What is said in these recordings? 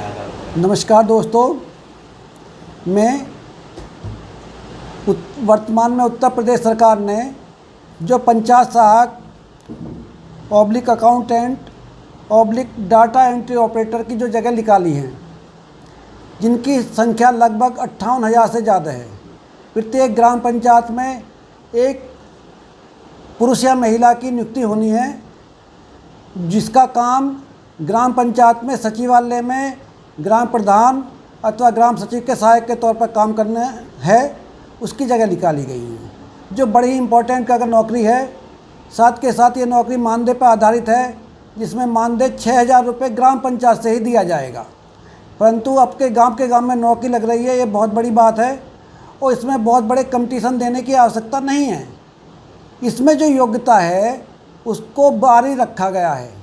नमस्कार दोस्तों, मैं वर्तमान में उत्तर प्रदेश सरकार ने जो पंचायत सहायक oblique accountant oblique data entry operator की जो जगह निकाली हैं, जिनकी संख्या लगभग 58,000 से ज़्यादा है। प्रत्येक ग्राम पंचायत में एक पुरुष या महिला की नियुक्ति होनी है, जिसका काम ग्राम पंचायत में सचिवालय में ग्राम प्रधान अथवा ग्राम सचिव के सहायक के तौर पर काम करना है। उसकी जगह निकाली गई है, जो बड़ी इम्पोर्टेंट अगर नौकरी है। साथ के साथ ये नौकरी मानदेय पर आधारित है, जिसमें मानदेय 6,000 रुपये ग्राम पंचायत से ही दिया जाएगा। परंतु आपके गांव में नौकरी लग रही है, ये बहुत बड़ी बात है और इसमें बहुत बड़े कंपटीशन देने की आवश्यकता नहीं है। इसमें जो योग्यता है उसको बारी रखा गया है।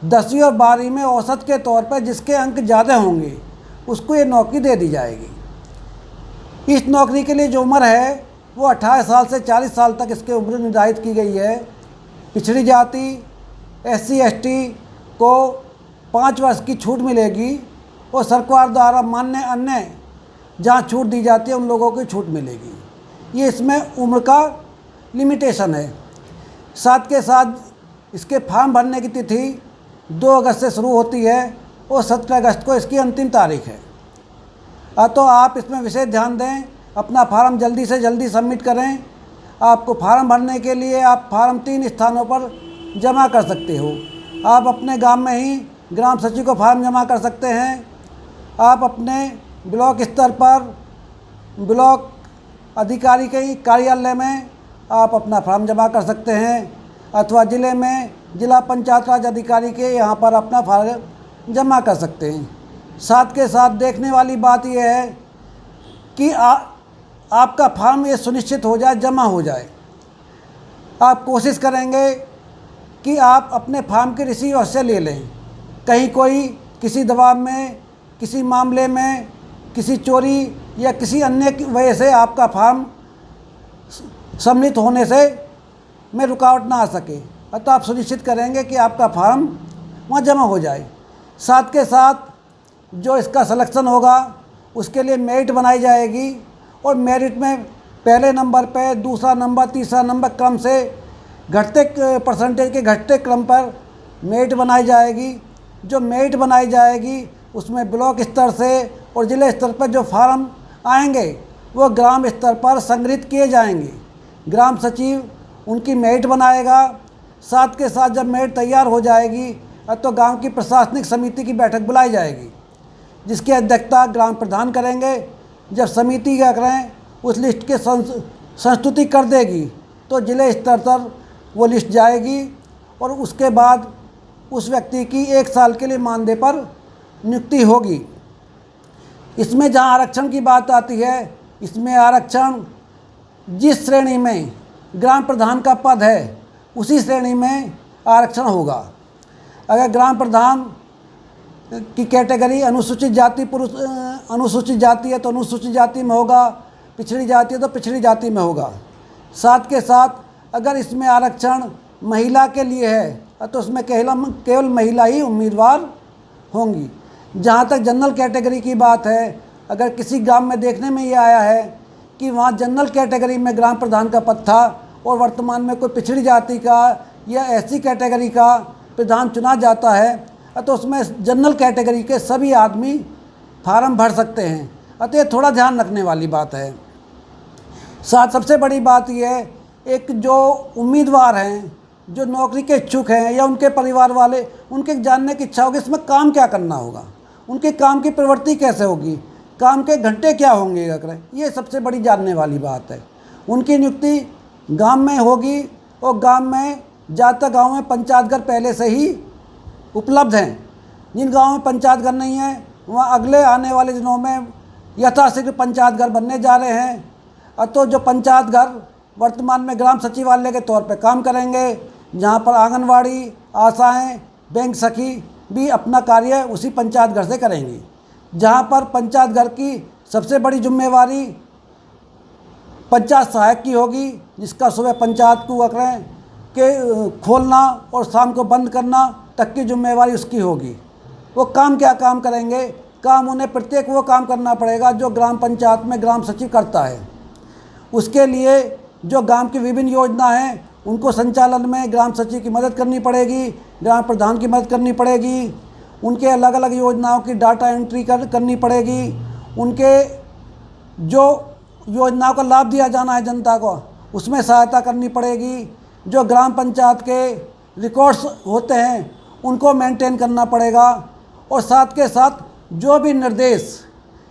10वीं और 12वीं में औसत के तौर पर जिसके अंक ज़्यादा होंगे उसको ये नौकरी दे दी जाएगी। इस नौकरी के लिए जो उम्र है वो 18 साल से 40 साल तक इसकी उम्र निर्धारित की गई है। पिछड़ी जाति SC ST को 5 वर्ष की छूट मिलेगी और सरकार द्वारा मान्य अन्य जहाँ छूट दी जाती है उन लोगों को छूट मिलेगी। ये इसमें उम्र का लिमिटेशन है। साथ के साथ इसके फॉर्म भरने की तिथि 2 अगस्त से शुरू होती है और 17 अगस्त को इसकी अंतिम तारीख है। तो आप इसमें विशेष ध्यान दें, अपना फार्म जल्दी से जल्दी सबमिट करें। आपको फार्म भरने के लिए आप फार्म 3 स्थानों पर जमा कर सकते हो। आप अपने गांव में ही ग्राम सचिव को फार्म जमा कर सकते हैं। आप अपने ब्लॉक स्तर पर ब्लॉक अधिकारी के कार्यालय में आप अपना फार्म जमा कर सकते हैं, अथवा ज़िले में जिला पंचायत राज अधिकारी के यहाँ पर अपना फार्म जमा कर सकते हैं। साथ के साथ देखने वाली बात यह है कि आपका फार्म ये सुनिश्चित हो जाए, जमा हो जाए। आप कोशिश करेंगे कि आप अपने फार्म की रिसीव अवश्य ले लें। कहीं कोई किसी दबाव में, किसी मामले में, किसी चोरी या किसी अन्य की वजह से आपका फार्म सम्मिलित होने से में रुकावट ना आ सके, तो आप सुनिश्चित करेंगे कि आपका फार्म वहाँ जमा हो जाए। साथ के साथ जो इसका सिलेक्शन होगा उसके लिए मेरिट बनाई जाएगी और मेरिट में पहले नंबर पर, दूसरा नंबर, तीसरा नंबर क्रम से घटते परसेंटेज के घटते क्रम पर मेरिट बनाई जाएगी। जो मेरिट बनाई जाएगी उसमें ब्लॉक स्तर से और ज़िले स्तर पर जो फार्म आएंगे वो ग्राम स्तर पर संग्रहित किए जाएंगे। ग्राम सचिव उनकी मेरिट बनाएगा। साथ के साथ जब मेरिट तैयार हो जाएगी तो गांव की प्रशासनिक समिति की बैठक बुलाई जाएगी, जिसकी अध्यक्षता ग्राम प्रधान करेंगे। जब समिति क्या करें उस लिस्ट के संस्तुति कर देगी तो जिले स्तर पर वो लिस्ट जाएगी और उसके बाद उस व्यक्ति की 1 साल के लिए मानदेय पर नियुक्ति होगी। इसमें जहाँ आरक्षण की बात आती है, इसमें आरक्षण जिस श्रेणी में ग्राम प्रधान का पद है उसी श्रेणी में आरक्षण होगा। अगर ग्राम प्रधान की कैटेगरी अनुसूचित जाति पुरुष अनुसूचित जाति है तो अनुसूचित जाति में होगा, पिछड़ी जाति है तो पिछड़ी जाति में होगा। साथ के साथ अगर इसमें आरक्षण महिला के लिए है तो उसमें केवल महिला ही उम्मीदवार होंगी। जहाँ तक जनरल कैटेगरी की बात है, अगर किसी गांव में देखने में ये आया है कि वहाँ जनरल कैटेगरी में ग्राम प्रधान का पद था और वर्तमान में कोई पिछड़ी जाति का या SC कैटेगरी का प्रधान चुना जाता है, तो उसमें जनरल कैटेगरी के सभी आदमी फार्म भर सकते हैं। अतः ये थोड़ा ध्यान रखने वाली बात है। साथ सबसे बड़ी बात यह है, एक जो उम्मीदवार हैं, जो नौकरी के इच्छुक हैं या उनके परिवार वाले, उनके जानने की इच्छा होगी इसमें काम क्या करना होगा, उनके काम की प्रवृत्ति कैसे होगी, काम के घंटे क्या होंगे, ये सबसे बड़ी जानने वाली बात है। उनकी नियुक्ति गांव में होगी और गांव में ज़्यादातर गाँव में पंचायत घर पहले से ही उपलब्ध हैं। जिन गाँव में पंचायत घर नहीं है वहाँ अगले आने वाले दिनों में यथाशीघ्र पंचायत घर बनने जा रहे हैं। तो जो पंचायत घर वर्तमान में ग्राम सचिवालय के तौर पर काम करेंगे, जहाँ पर आंगनवाड़ी, आशाएं, बैंक सखी भी अपना कार्य उसी पंचायत घर से करेंगी। जहाँ पर पंचायत घर की सबसे बड़ी जिम्मेवारी पंचायत सहायक की होगी, जिसका सुबह पंचायत को के खोलना और शाम को बंद करना तक की जिम्मेवारी उसकी होगी। वो काम क्या काम करेंगे? काम उन्हें प्रत्येक वो काम करना पड़ेगा जो ग्राम पंचायत में ग्राम सचिव करता है। उसके लिए जो गांव की विभिन्न योजना हैं उनको संचालन में ग्राम सचिव की मदद करनी पड़ेगी, ग्राम प्रधान की मदद करनी पड़ेगी, उनके अलग अलग योजनाओं की डाटा एंट्री करनी पड़ेगी, उनके जो योजनाओं का लाभ दिया जाना है जनता को उसमें सहायता करनी पड़ेगी, जो ग्राम पंचायत के रिकॉर्ड्स होते हैं उनको मेंटेन करना पड़ेगा, और साथ के साथ जो भी निर्देश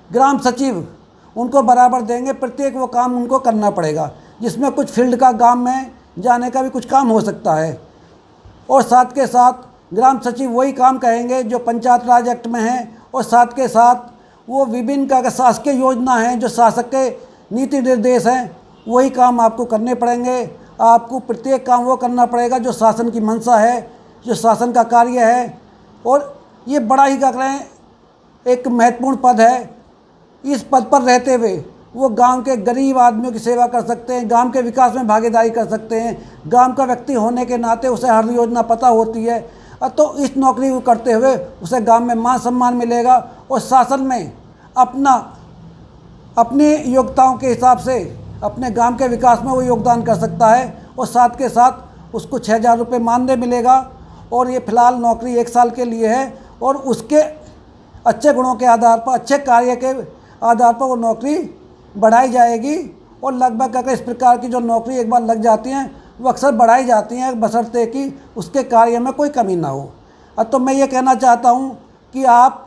ग्राम सचिव उनको बराबर देंगे प्रत्येक वो काम उनको करना पड़ेगा, जिसमें कुछ फील्ड का गांव में जाने का भी कुछ काम हो सकता है। और साथ के साथ ग्राम सचिव वही काम कहेंगे जो पंचायत राज एक्ट में है, और साथ के साथ वो विभिन्न का शासकीय योजना हैं जो शासक के नीति निर्देश हैं वही काम आपको करने पड़ेंगे। आपको प्रत्येक काम वो करना पड़ेगा जो शासन की मंशा है, जो शासन का कार्य है। और ये बड़ा ही क्या करें एक महत्वपूर्ण पद है। इस पद पर रहते हुए वो गांव के गरीब आदमियों की सेवा कर सकते हैं, गांव के विकास में भागीदारी कर सकते हैं। गांव का व्यक्ति होने के नाते उसे हर योजना पता होती है, तो इस नौकरी को करते हुए उसे गांव में मान सम्मान मिलेगा और शासन में अपनी योग्यताओं के हिसाब से अपने गांव के विकास में वो योगदान कर सकता है। और साथ के साथ उसको 6,000 रुपये मानदेय मिलेगा। और ये फ़िलहाल नौकरी 1 साल के लिए है, और उसके अच्छे गुणों के आधार पर, अच्छे कार्य के आधार पर वो नौकरी बढ़ाई जाएगी। और लगभग अगर इस प्रकार की जो नौकरी एक बार लग जाती हैं वो अक्सर बढ़ाई जाती हैं, बशर्ते कि उसके कार्य में कोई कमी ना हो। तो मैं ये कहना चाहता हूँ कि आप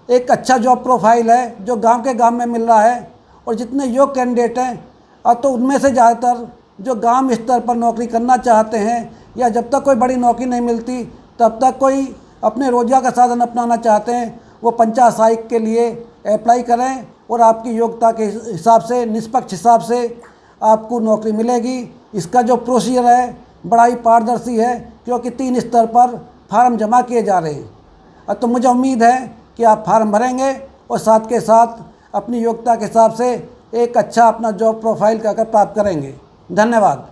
एक अच्छा जॉब प्रोफाइल है जो गांव के गांव में मिल रहा है, और जितने योग्य कैंडिडेट हैं तो उनमें से ज़्यादातर जो गांव स्तर पर नौकरी करना चाहते हैं, या जब तक कोई बड़ी नौकरी नहीं मिलती तब तक कोई अपने रोजगार का साधन अपनाना चाहते हैं, वो पंचायत सहायक के लिए अप्लाई करें, और आपकी योग्यता के हिसाब से, निष्पक्ष हिसाब से आपको नौकरी मिलेगी। इसका जो प्रोसीजर है बड़ा ही पारदर्शी है, क्योंकि 3 स्तर पर फार्म जमा किए जा रहे हैं। तो मुझे उम्मीद है कि आप फार्म भरेंगे और साथ के साथ अपनी योग्यता के हिसाब से एक अच्छा अपना जॉब प्रोफाइल का प्राप्त करेंगे। धन्यवाद।